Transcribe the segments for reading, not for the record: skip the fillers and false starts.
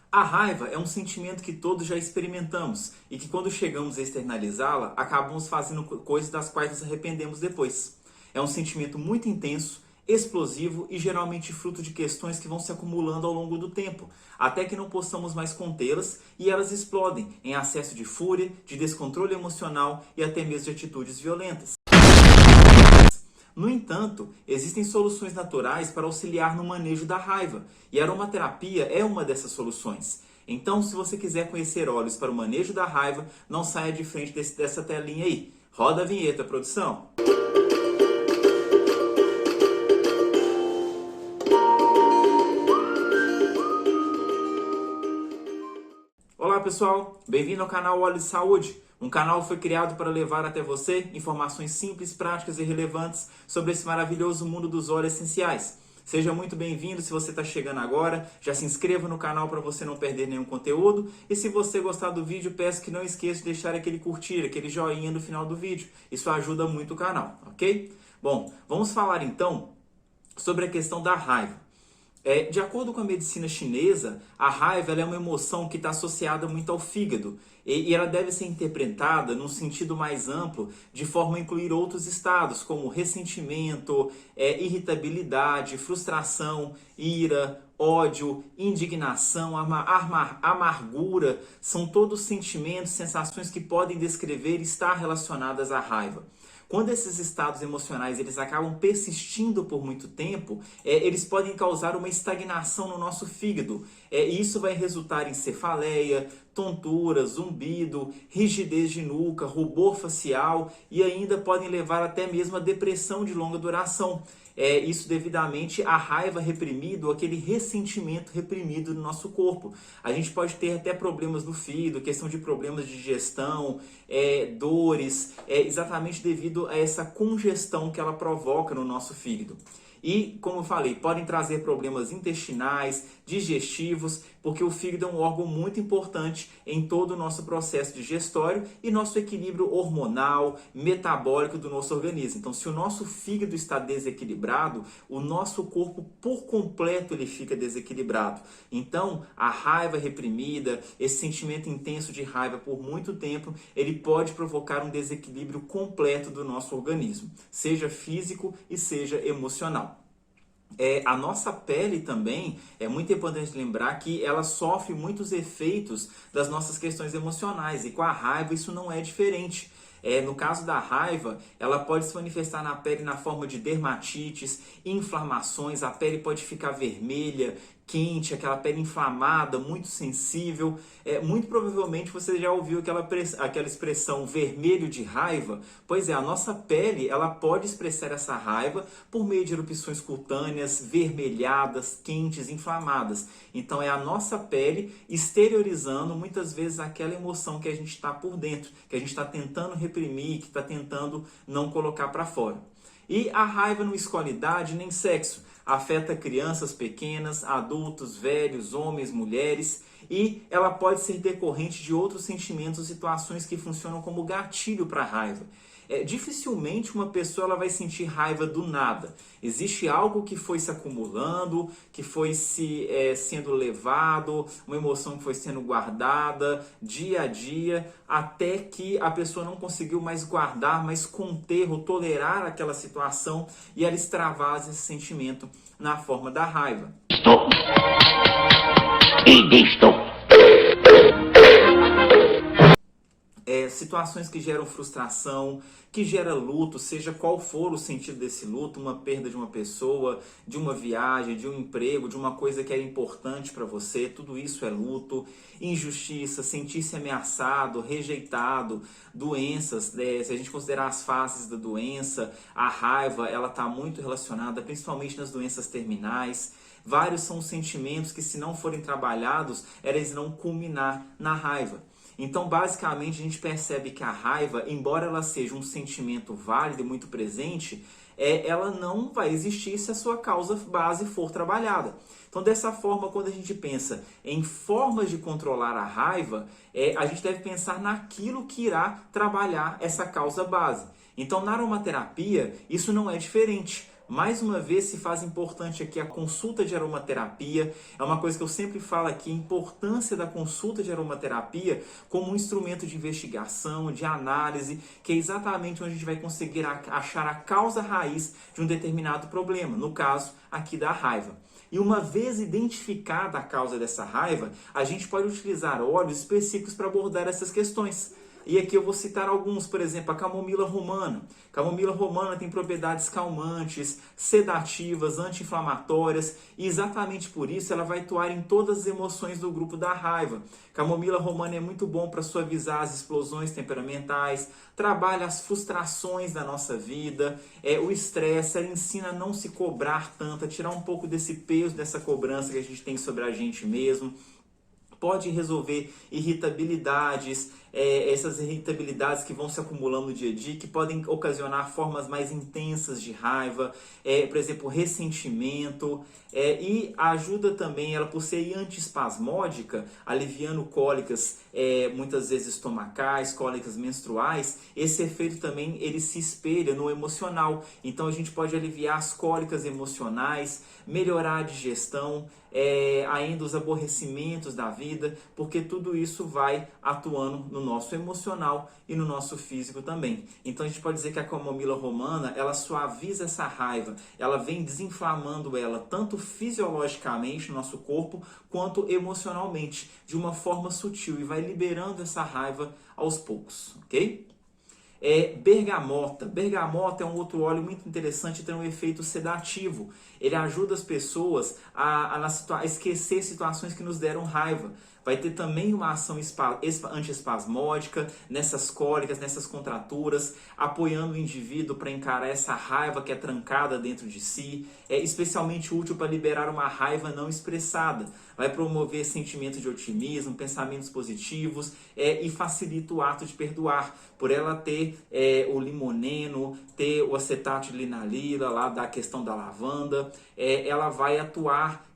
A raiva é um sentimento que todos já experimentamos e que quando chegamos a externalizá-la, acabamos fazendo coisas das quais nos arrependemos depois. É um sentimento muito intenso, explosivo e geralmente fruto de questões que vão se acumulando ao longo do tempo, até que não possamos mais contê-las e elas explodem em acesso de fúria, de descontrole emocional e até mesmo de atitudes violentas. No entanto, existem soluções naturais para auxiliar no manejo da raiva, e a aromaterapia é uma dessas soluções. Então, se você quiser conhecer óleos para o manejo da raiva, não saia de frente dessa telinha aí. Roda a vinheta, produção! Olá pessoal, bem-vindo ao canal Óleo de Saúde. Um canal que foi criado para levar até você informações simples, práticas e relevantes sobre esse maravilhoso mundo dos óleos essenciais. Seja muito bem-vindo se você está chegando agora, já se inscreva no canal para você não perder nenhum conteúdo e se você gostar do vídeo, peço que não esqueça de deixar aquele curtir, aquele joinha no final do vídeo. Isso ajuda muito o canal, ok? Bom, vamos falar então sobre a questão da raiva. De acordo com a medicina chinesa, a raiva é uma emoção que está associada muito ao fígado e ela deve ser interpretada num sentido mais amplo, de forma a incluir outros estados, como ressentimento, irritabilidade, frustração, ira, ódio, indignação, amargura. São todos sentimentos, sensações que podem descrever e estar relacionadas à raiva. Quando esses estados emocionais eles acabam persistindo por muito tempo, eles podem causar uma estagnação no nosso fígado. E isso vai resultar em cefaleia, tontura, zumbido, rigidez de nuca, rubor facial e ainda podem levar até mesmo a depressão de longa duração. Isso devidamente à raiva reprimida ou aquele ressentimento reprimido no nosso corpo. A gente pode ter até problemas no fígado, questão de problemas de digestão, dores, exatamente devido a essa congestão que ela provoca no nosso fígado. E, como eu falei, podem trazer problemas intestinais, digestivos, porque o fígado é um órgão muito importante em todo o nosso processo digestório e nosso equilíbrio hormonal, metabólico do nosso organismo. Então, se o nosso fígado está desequilibrado, o nosso corpo por completo ele fica desequilibrado. Então, a raiva reprimida, esse sentimento intenso de raiva por muito tempo, ele pode provocar um desequilíbrio completo do nosso organismo, seja físico e seja emocional. A nossa pele também, é muito importante lembrar que ela sofre muitos efeitos das nossas questões emocionais e com a raiva isso não é diferente. No caso da raiva, ela pode se manifestar na pele na forma de dermatites, inflamações, a pele pode ficar vermelha, quente, aquela pele inflamada, muito sensível. Muito provavelmente você já ouviu aquela expressão vermelho de raiva. Pois é, a nossa pele ela pode expressar essa raiva por meio de erupções cutâneas, vermelhadas, quentes, inflamadas. Então é a nossa pele exteriorizando muitas vezes aquela emoção que a gente está por dentro, que a gente está tentando reprimir, que está tentando não colocar para fora. E a raiva não escolhe idade nem sexo. Afeta crianças pequenas, adultos, velhos, homens, mulheres e ela pode ser decorrente de outros sentimentos ou situações que funcionam como gatilho para a raiva. Dificilmente uma pessoa ela vai sentir raiva do nada. Existe algo que foi se acumulando, que foi sendo levado, uma emoção que foi sendo guardada dia a dia, até que a pessoa não conseguiu mais guardar, mais conter ou tolerar aquela situação e ela extravasa esse sentimento na forma da raiva. Estou. E estou. Situações que geram frustração, que gera luto, seja qual for o sentido desse luto, uma perda de uma pessoa, de uma viagem, de um emprego, de uma coisa que era importante para você, tudo isso é luto, injustiça, sentir-se ameaçado, rejeitado, doenças, se a gente considerar as fases da doença, a raiva, ela está muito relacionada, principalmente nas doenças terminais. Vários são os sentimentos que, se não forem trabalhados, eles irão culminar na raiva. Então, basicamente, a gente percebe que a raiva, embora ela seja um sentimento válido e muito presente, ela não vai existir se a sua causa base for trabalhada. Então, dessa forma, quando a gente pensa em formas de controlar a raiva, a gente deve pensar naquilo que irá trabalhar essa causa base. Então, na aromaterapia, isso não é diferente. Mais uma vez se faz importante aqui a consulta de aromaterapia. É uma coisa que eu sempre falo aqui, a importância da consulta de aromaterapia como um instrumento de investigação, de análise, que é exatamente onde a gente vai conseguir achar a causa raiz de um determinado problema, no caso aqui da raiva. E uma vez identificada a causa dessa raiva, a gente pode utilizar óleos específicos para abordar essas questões. E aqui eu vou citar alguns, por exemplo, a camomila romana. Camomila romana tem propriedades calmantes, sedativas, anti-inflamatórias, e exatamente por isso ela vai atuar em todas as emoções do grupo da raiva. Camomila romana é muito bom para suavizar as explosões temperamentais, trabalha as frustrações da nossa vida, o estresse, ela ensina a não se cobrar tanto, a tirar um pouco desse peso, dessa cobrança que a gente tem sobre a gente mesmo. Pode resolver irritabilidades, essas irritabilidades que vão se acumulando no dia a dia, que podem ocasionar formas mais intensas de raiva, por exemplo, ressentimento, e ajuda também, ela por ser antiespasmódica, aliviando cólicas, muitas vezes estomacais, cólicas menstruais, esse efeito também ele se espelha no emocional. Então a gente pode aliviar as cólicas emocionais, melhorar a digestão, ainda os aborrecimentos da vida, porque tudo isso vai atuando no nosso emocional e no nosso físico também. Então a gente pode dizer que a camomila romana, ela suaviza essa raiva, ela vem desinflamando ela, tanto fisiologicamente no nosso corpo, quanto emocionalmente, de uma forma sutil, e vai liberando essa raiva aos poucos, ok? Bergamota. Bergamota é um outro óleo muito interessante, tem um efeito sedativo. Ele ajuda as pessoas a esquecer situações que nos deram raiva. Vai ter também uma ação antiespasmódica nessas cólicas, nessas contraturas, apoiando o indivíduo para encarar essa raiva que é trancada dentro de si. É especialmente útil para liberar uma raiva não expressada. Vai promover sentimento de otimismo, pensamentos positivos, e facilita o ato de perdoar. Por ela ter o limoneno, ter o acetato de linalila, lá da questão da lavanda, ela vai atuar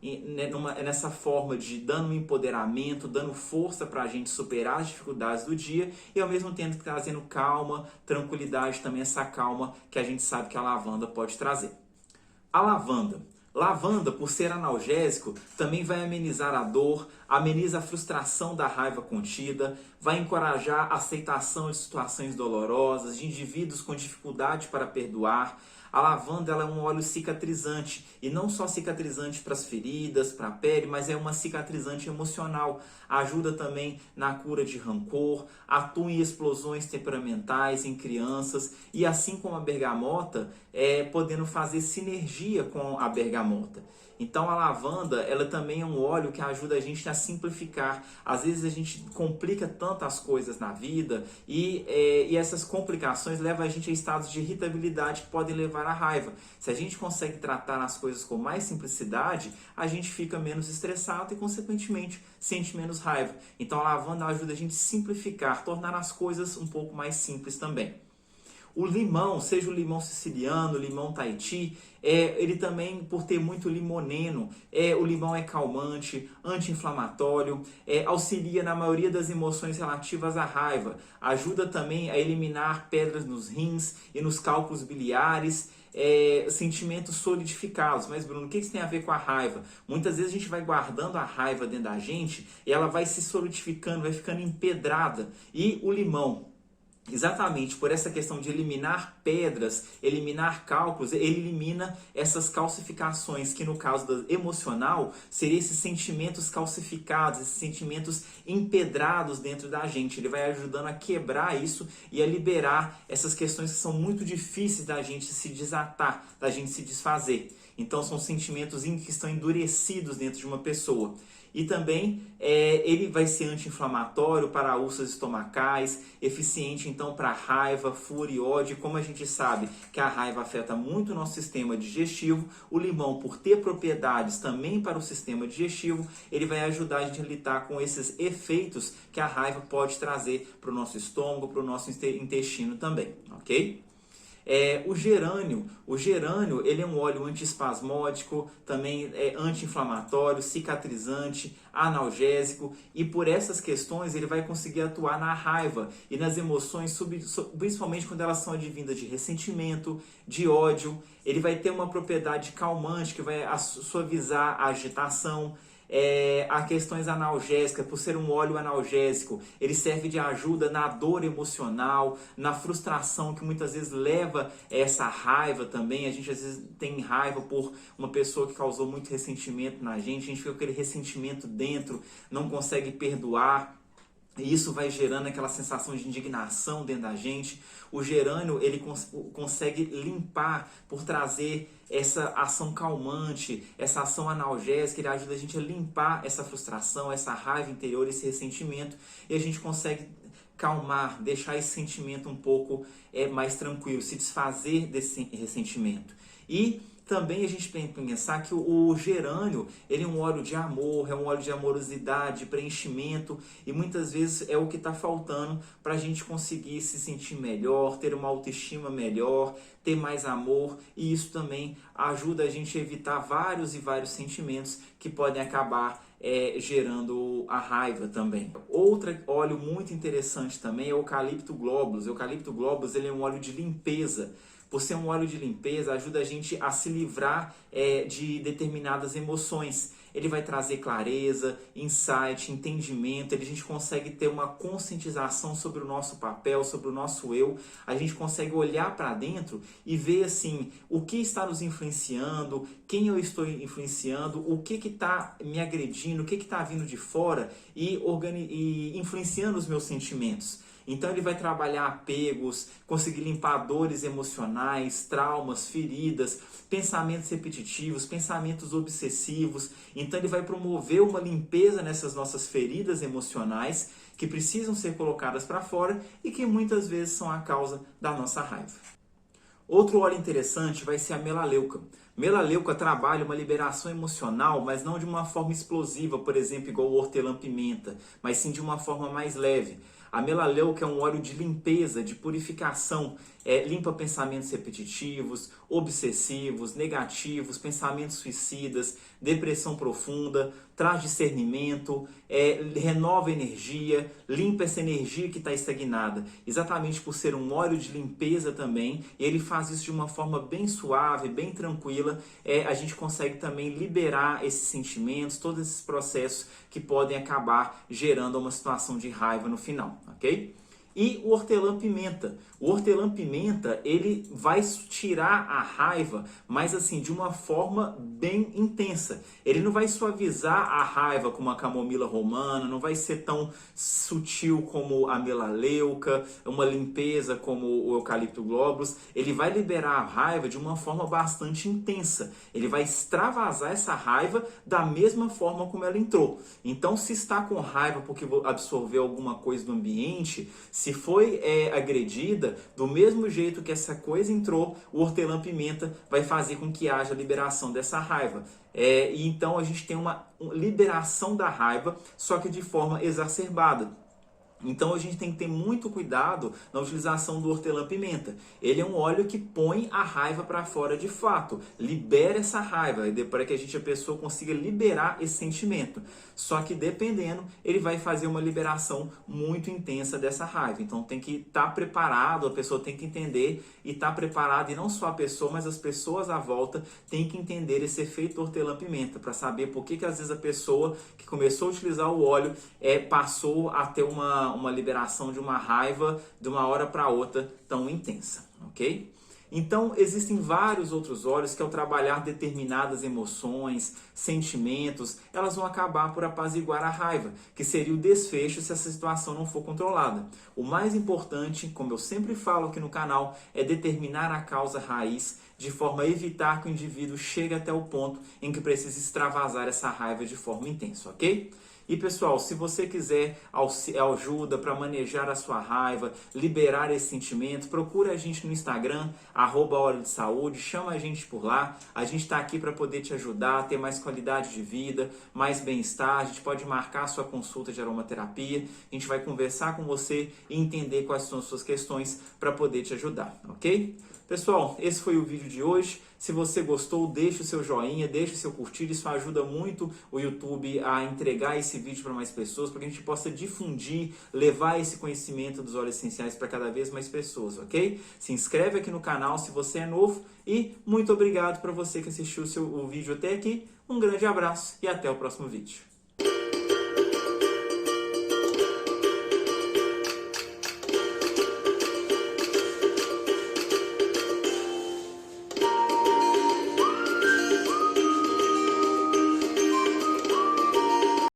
nessa forma de dando um empoderamento, dando força para a gente superar as dificuldades do dia, e ao mesmo tempo trazendo calma, tranquilidade, também essa calma que a gente sabe que a lavanda pode trazer. A lavanda. Lavanda, por ser analgésico, também vai amenizar a dor, ameniza a frustração da raiva contida, vai encorajar a aceitação de situações dolorosas, de indivíduos com dificuldade para perdoar. A lavanda ela é um óleo cicatrizante, e não só cicatrizante para as feridas, para a pele, mas é uma cicatrizante emocional. Ajuda também na cura de rancor, atua em explosões temperamentais em crianças, e assim como a bergamota, podendo fazer sinergia com a bergamota. Então a lavanda, ela também é um óleo que ajuda a gente a simplificar. Às vezes a gente complica tanto as coisas na vida e essas complicações levam a gente a estados de irritabilidade que podem levar à raiva. Se a gente consegue tratar as coisas com mais simplicidade, a gente fica menos estressado e, consequentemente, sente menos raiva. Então a lavanda ajuda a gente a simplificar, tornar as coisas um pouco mais simples também. O limão, seja o limão siciliano, o limão Tahiti, ele também, por ter muito limoneno, o limão é calmante, anti-inflamatório, auxilia na maioria das emoções relativas à raiva, ajuda também a eliminar pedras nos rins e nos cálculos biliares, sentimentos solidificados. Mas Bruno, o que isso tem a ver com a raiva? Muitas vezes a gente vai guardando a raiva dentro da gente e ela vai se solidificando, vai ficando empedrada. E o limão, exatamente por essa questão de eliminar pedras, eliminar cálculos, ele elimina essas calcificações, que no caso do emocional, seriam esses sentimentos calcificados, esses sentimentos empedrados dentro da gente. Ele vai ajudando a quebrar isso e a liberar essas questões que são muito difíceis da gente se desatar, da gente se desfazer. Então são sentimentos que estão endurecidos dentro de uma pessoa. E também ele vai ser anti-inflamatório para úlceras estomacais, eficiente então para raiva, fúria e ódio. Como a gente sabe que a raiva afeta muito o nosso sistema digestivo, o limão, por ter propriedades também para o sistema digestivo, ele vai ajudar a gente a lidar com esses efeitos que a raiva pode trazer para o nosso estômago, para o nosso intestino também, ok? O gerânio ele é um óleo antiespasmódico, também é anti-inflamatório, cicatrizante, analgésico, e por essas questões ele vai conseguir atuar na raiva e nas emoções, principalmente quando elas são advindas de ressentimento, de ódio. Ele vai ter uma propriedade calmante que vai suavizar a agitação. A questões analgésicas, por ser um óleo analgésico, ele serve de ajuda na dor emocional, na frustração que muitas vezes leva a essa raiva também. A gente às vezes tem raiva por uma pessoa que causou muito ressentimento na gente, a gente fica com aquele ressentimento dentro, não consegue perdoar. E isso vai gerando aquela sensação de indignação dentro da gente. O gerânio ele consegue limpar por trazer essa ação calmante, essa ação analgésica. Ele ajuda a gente a limpar essa frustração, essa raiva interior, esse ressentimento. E a gente consegue calmar, deixar esse sentimento um pouco mais tranquilo, se desfazer desse ressentimento. E também a gente tem que pensar que o gerânio ele é um óleo de amor, é um óleo de amorosidade, preenchimento, e muitas vezes é o que está faltando para a gente conseguir se sentir melhor, ter uma autoestima melhor, ter mais amor, e isso também ajuda a gente a evitar vários e vários sentimentos que podem acabar gerando a raiva também. Outro óleo muito interessante também é o Eucalipto globulus. O Eucalipto globulus ele é um óleo de limpeza. Por ser um óleo de limpeza, ajuda a gente a se livrar de determinadas emoções. Ele vai trazer clareza, insight, entendimento. A gente consegue ter uma conscientização sobre o nosso papel, sobre o nosso eu. A gente consegue olhar para dentro e ver assim, o que está nos influenciando, quem eu estou influenciando, o que está me agredindo, o que está vindo de fora e influenciando os meus sentimentos. Então ele vai trabalhar apegos, conseguir limpar dores emocionais, traumas, feridas, pensamentos repetitivos, pensamentos obsessivos. Então ele vai promover uma limpeza nessas nossas feridas emocionais que precisam ser colocadas para fora e que muitas vezes são a causa da nossa raiva. Outro óleo interessante vai ser a melaleuca. Melaleuca trabalha uma liberação emocional, mas não de uma forma explosiva, por exemplo, igual o hortelã-pimenta, mas sim de uma forma mais leve. A melaleuca é um óleo de limpeza, de purificação, limpa pensamentos repetitivos, obsessivos, negativos, pensamentos suicidas, depressão profunda, traz discernimento, renova a energia, limpa essa energia que está estagnada. Exatamente por ser um óleo de limpeza também, e ele faz isso de uma forma bem suave, bem tranquila, a gente consegue também liberar esses sentimentos, todos esses processos que podem acabar gerando uma situação de raiva no final, ok? E o hortelã-pimenta. O hortelã-pimenta, ele vai tirar a raiva, mas assim, de uma forma bem intensa. Ele não vai suavizar a raiva como a camomila romana, não vai ser tão sutil como a melaleuca, uma limpeza como o eucalipto globulus. Ele vai liberar a raiva de uma forma bastante intensa. Ele vai extravasar essa raiva da mesma forma como ela entrou. Então, se está com raiva porque absorveu alguma coisa do ambiente, se foi agredida, do mesmo jeito que essa coisa entrou, o hortelã-pimenta vai fazer com que haja liberação dessa raiva. E então a gente tem uma liberação da raiva, só que de forma exacerbada. Então a gente tem que ter muito cuidado na utilização do hortelã-pimenta. Ele é um óleo que põe a raiva para fora de fato, libera essa raiva, para que a pessoa consiga liberar esse sentimento. Só que dependendo, ele vai fazer uma liberação muito intensa dessa raiva. Então tem que estar preparado, a pessoa tem que entender e estar preparada, e não só a pessoa, mas as pessoas à volta têm que entender esse efeito hortelã-pimenta, para saber por que às vezes a pessoa que começou a utilizar o óleo passou a ter uma liberação de uma raiva de uma hora para outra tão intensa, ok? Então, existem vários outros óleos que ao trabalhar determinadas emoções, sentimentos, elas vão acabar por apaziguar a raiva, que seria o desfecho se essa situação não for controlada. O mais importante, como eu sempre falo aqui no canal, é determinar a causa raiz, de forma a evitar que o indivíduo chegue até o ponto em que precisa extravasar essa raiva de forma intensa, ok? E pessoal, se você quiser ajuda para manejar a sua raiva, liberar esse sentimento, procura a gente no Instagram, @óleo-de-saúde, chama a gente por lá. A gente está aqui para poder te ajudar a ter mais qualidade de vida, mais bem-estar. A gente pode marcar a sua consulta de aromaterapia, a gente vai conversar com você e entender quais são as suas questões para poder te ajudar, ok? Pessoal, esse foi o vídeo de hoje. Se você gostou, deixe o seu joinha, deixe o seu curtir. Isso ajuda muito o YouTube a entregar esse vídeo para mais pessoas, para que a gente possa difundir, levar esse conhecimento dos óleos essenciais para cada vez mais pessoas, ok? Se inscreve aqui no canal se você é novo e muito obrigado para você que assistiu o vídeo até aqui. Um grande abraço e até o próximo vídeo.